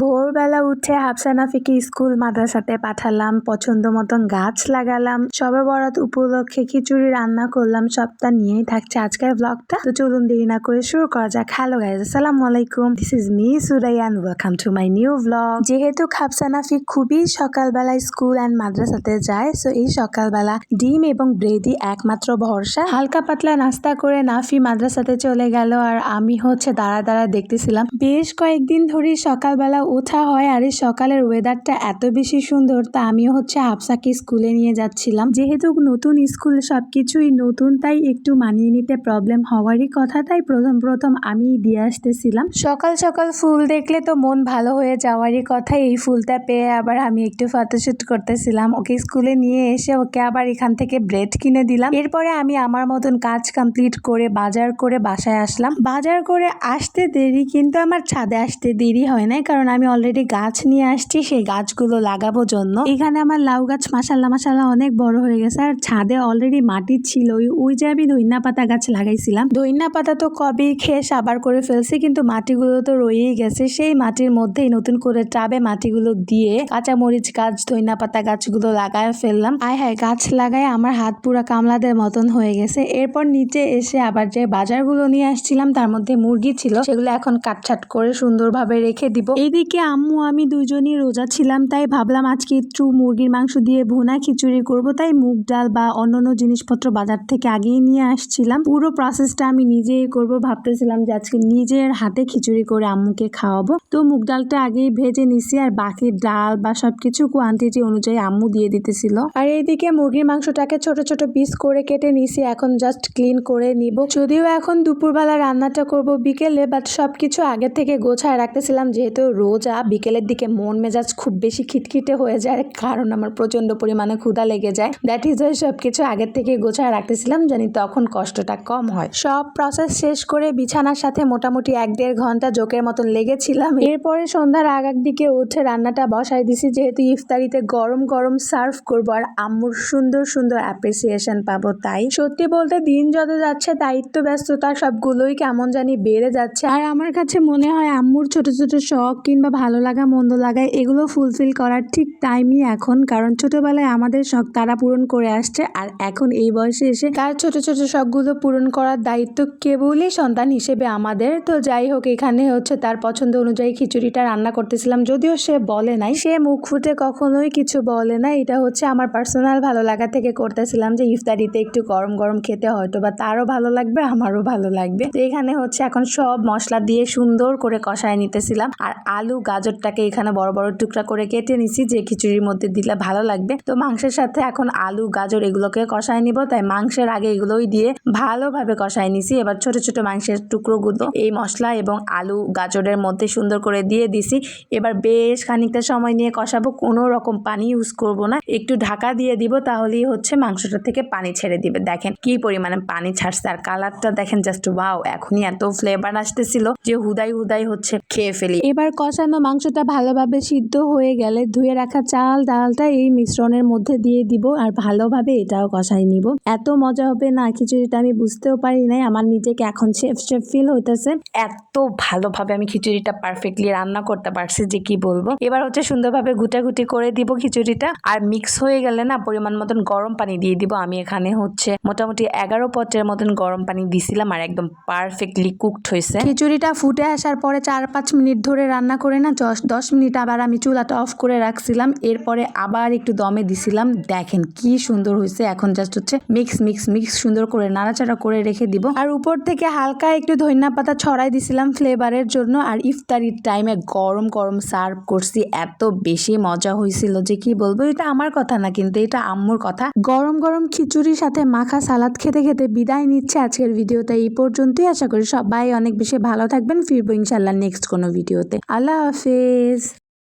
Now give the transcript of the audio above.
ভোরবেলা উঠে হাফসানাফিকে স্কুল মাদ্রাসাতে পাঠালাম, পছন্দ মতন গাছ লাগালাম, শবে বরাত উপলক্ষে খিচুড়ি রান্না করলাম। সবটা নিয়েই থাকছে আজকের ব্লগটা। তো চলুন দেরি না করে শুরু করা যাক। হ্যালো গাইস, আসসালামু আলাইকুম, this is me Suraiya and welcome to my new blog. যেহেতু হাফসানাফি খুবই সকালবেলা স্কুল এন্ড মাদ্রাসাতে যায়, সো এই সকালবেলা ডিম এবং ব্রেডই একমাত্র ভরসা। হালকা পাতলা নাস্তা করে নাফি মাদ্রাসাতে চলে গেল, আর আমি দাঁড়া দেখতেছিলাম। বেশ কয়েকদিন ধরে সকালবেলা ওঠা হয়, আর এই সকালের ওয়েদারটা এত বেশি সুন্দর, তা আমিও হাফসাকে স্কুলে নিয়ে যাচ্ছিলাম। যেহেতু নতুন স্কুল, সবকিছুই নতুন, তাই একটু মানিয়ে নিতে প্রবলেম হওয়ারই কথা, তাই প্রথম আমি দিয়ে আসতেছিলাম। সকাল সকাল ফুল দেখলে তো মন ভালো হয়ে যাওয়ারই কথা। এই ফুলটা পেয়ে আবার আমি একটু ফটোশুট করতেছিলাম। ওকে স্কুলে নিয়ে এসে ওকে আবার এখান থেকে ব্রেড কিনে দিলাম। এরপরে আমি আমার মতন কাজ কমপ্লিট করে বাজার করে বাসায় আসলাম। বাজার করে আসতে দেরি, কিন্তু আমার ছাদে আসতে দেরি হয় না, কারণ আমি অলরেডি গাছ নিয়ে আসছি সেই গাছগুলো লাগাবো জন্য। এখানে আমার লাউ গাছ মাশাআল্লাহ অনেক বড় হয়ে গেছে, আর ছাদে অলরেডি মাটি ছিল। ওই যে আমি ধইন্যা পাতা গাছ লাগাইছিলাম, ধইন্যা পাতা তো কবেই খেয়ে সাবার করে ফেলছি, কিন্তু মাটিগুলো তো রয়েই গেছে। সেই মাটির মধ্যেই নতুন করে টাবে মাটিগুলো দিয়ে কাঁচামরিচ গাছ, ধইন্যা পাতা গাছগুলো লাগায় ফেললাম। হায় গাছ লাগায় আমার হাত পুরা কামলাদের মতন হয়ে গেছে। এরপর নিচে এসে আবার যে বাজারগুলো নিয়ে আসছিলাম, তার মধ্যে মুরগি ছিল, সেগুলো এখন কাটছাট করে সুন্দরভাবে রেখে দিব। এইদিকে আম্মু আমি দুজনই রোজা ছিলাম, তাই ভাবলাম আজকে একটু মুরগির মাংস দিয়ে ভুনা খিচুড়ি করব, তাই মুগ ডাল বা অন্যান্য জিনিসপত্র বাজার থেকে আগেই নিয়ে আসছিলাম। পুরো প্রসেসটা আমি নিজেই করব, ভাবতেছিলাম যে আজকে নিজের হাতে খিচুড়ি করে আম্মুকে খাওয়াবো। তো মুগ ডালটা আগেই ভেজে নিছি, আর বাকি ডাল বা সবকিছু কোয়ান্টিটি অনুযায়ী আম্মু দিয়ে দিতেছিল। আর এইদিকে মুরগির মাংসটাকে ছোট ছোট পিস করে কেটে নিছি, এখন জাস্ট ক্লিন করে নিব। যদিও এখন দুপুরবেলা রান্নাটা করব বিকেলে, বাট সবকিছু আগে থেকে গোছায় রাখতেছিলাম। যেহেতু রোজা, বিকেলের দিকে মন মেজাজ খুব বেশি খিটখিটে হয়ে যায়, কারণ আমার প্রচন্ড পরিমাণে ক্ষুধা লেগে যায়। দ্যাট ইজ ওয়াই সবকিছু আগের থেকে গোছায় রাখতেছিলাম, জানি তখন কষ্টটা কম হয়। সব প্রসেস শেষ করে বিছানার সাথে মোটামুটি 1-1.5 ঘন্টা জোকের মতন লেগেছিলাম। এরপরে সন্ধ্যার আগার দিকে উঠে রান্নাটা বসাই দিছি, যেহেতু ইফতারিতে গরম গরম সার্ভ করবো আর আম্মুর সুন্দর অ্যাপ্রিসিয়েশন পাবো। তাই সত্যি বলতে দিন যত যাচ্ছে দায়িত্ব ব্যস্ততা সবগুলোই কেমন জানি বেড়ে যাচ্ছে, আর আমার কাছে মনে হয় আম্মুর ছোট ছোট শখ কিংবা ভালো লাগা মন্দ লাগা এগুলো ফুলফিল করার ঠিক টাইমই এখন। কারণ ছোটবেলায় আমাদের শখ তারা পূরণ করে আসছে, আর এখন এই বয়সে এসে তার ছোট ছোট শখগুলো পূরণ করার দায়িত্ব কেবলই সন্তান হিসেবে আমাদের। তো যাই হোক, এখানে তার পছন্দ অনুযায়ী খিচুড়িটা রান্না করতেছিলাম। যদিও সে বলে নাই, সে মুখ ফুটে কখনোই কিছু বলে না। এটা আমার পার্সোনাল ভালো লাগা থেকে করতেছিলাম, যে ইফতারিতে একটু গরম গরম খেতে হয়তো বা তারও ভালো লাগবে, আমারও ভালো লাগবে। তো এখানে এখন সব মশলা দিয়ে সুন্দর করে কষায় নিতেছিলাম, আর আলু গাজরটাকে এখানে বড় বড় টুকরা করে কেটে নিছি, যে খিচুড়ির মধ্যে দিলে ভালো লাগবে। তো মাংসের সাথে এখন আলু গাজর এগুলোকে কষায় নিব, তাই মাংসের আগে এগুলোই দিয়ে ভালোভাবে কষায় নিছি। এবার ছোট ছোট মাংসের টুকরোগুলো এই মশলা এবং আলু গাজরের মধ্যে সুন্দর করে দিয়ে দিছি। এবার বেশ খানিকটা সময় নিয়ে কষাবো, কোনো রকম পানি ইউজ করব না, একটু ঢাকা দিয়ে দিব, তাহলেই মাংসটা থেকে পানি ছেড়ে দিবে। দেখেন কি পরিমাণে পানি ছাড়ছে, আর কালারটা দেখেন জাস্ট ওয়াও। এখনই এত ফ্লেভার আসতেছিল যে হুদাই খেয়ে ফেলি। এবার কষানো মাংসটা ভালোভাবে সিদ্ধ হয়ে গেলে ধুয়ে রাখা চাল ডালটা এই মিশ্রণের মধ্যে দিয়ে দিব, আর ভালোভাবে এটাও কষাই নিব। এত মজা হবে না খিচুড়িটা, আমি বুঝতেও পারি নাই। আমার নিজেকে এখন শেফ ফিল হইতেছে, এত ভালোভাবে আমি খিচুড়িটা পারফেক্টলি রান্না করতে পারছি যে কি বলবো। এবার সুন্দরভাবে ঘুটাঘুটি করে দিব খিচুড়িটা, আর মিক্স হয়ে গেলে না পরিমাণ মতন গরম পানি দিয়ে দিব। আমি এখানে মোটামুটি 11 পটের মতন গরম পানি দিছিলাম, আর একদম পারফেক্টলি কুকড হয়েছে। খিচুড়িটা ফুটে আসার পরে 4-5 মিনিট ধরে রান্না করে না 10 মিনিট আবার আমি চুলাটা অফ করে রাখছিলাম। এরপরে আবার একটু দমে দিছিলাম। দেখেন কি সুন্দর হয়েছে। এখন জাস্ট মিক্স সুন্দর করে নাড়াচাড়া করে রেখে দিব, আর উপর থেকে হালকা একটু ধনিয়া পাতা ছড়াই দিছিলাম ফ্লেভারের জন্য। আর ইফতারির টাইমে গরম গরম সার্ভ করছি, এত বেশি মজা হয়েছিল যে কি বলবো। এটা আমার কথা না, কিন্তু এটা আম্মুর কথা। গরম গরম খিচুড়ির সাথে মাখা সালাদ খেতে খেতে বিদায় নিচ্ছে আজকের ভিডিওটা এই পর্যন্তই। আশা করি সবাই অনেক বেশি ভালো থাকবেন। ফিরবো ইনশাল্লাহ নেক্সট কোনো ভিডিওতে। আল্লাহ হাফেজ।